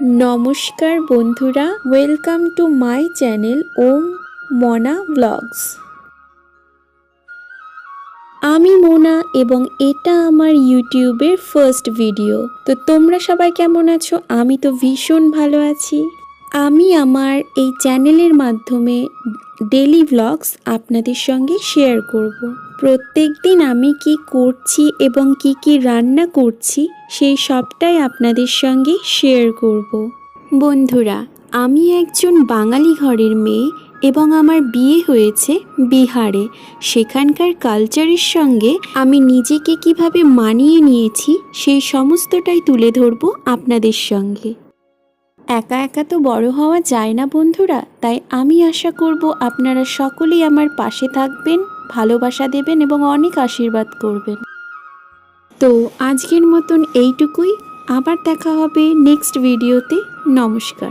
নমস্কার বন্ধুরা, welcome to my channel ওম মনা ব্লগস। আমি মোনা এবং এটা আমার ইউটিউবের ফার্স্ট ভিডিও। তো তোমরা সবাই কেমন আছো? আমি তো ভীষণ ভালো আছি। আমি আমার এই চ্যানেলের মাধ্যমে ডেলি ব্লগস আপনাদের সঙ্গে শেয়ার করব। প্রত্যেক দিন আমি কি করছি এবং কি কি রান্না করছি সেই সবটাই আপনাদের সঙ্গে শেয়ার করব। বন্ধুরা, আমি একজন বাঙালি ঘরের মেয়ে এবং আমার বিয়ে হয়েছে বিহারে। সেখানকার কালচারের সঙ্গে আমি নিজেকে কিভাবে মানিয়ে নিয়েছি সেই সমস্তটাই তুলে ধরবো আপনাদের সঙ্গে। একা একা তো বড় হওয়া যায় না বন্ধুরা, তাই আমি আশা করব আপনারা সকলেই আমার পাশে থাকবেন, ভালোবাসা দেবেন এবং অনেক আশীর্বাদ করবেন। তো আজকের মতন এইটুকুই। আবার দেখা হবে নেক্সট ভিডিওতে। নমস্কার।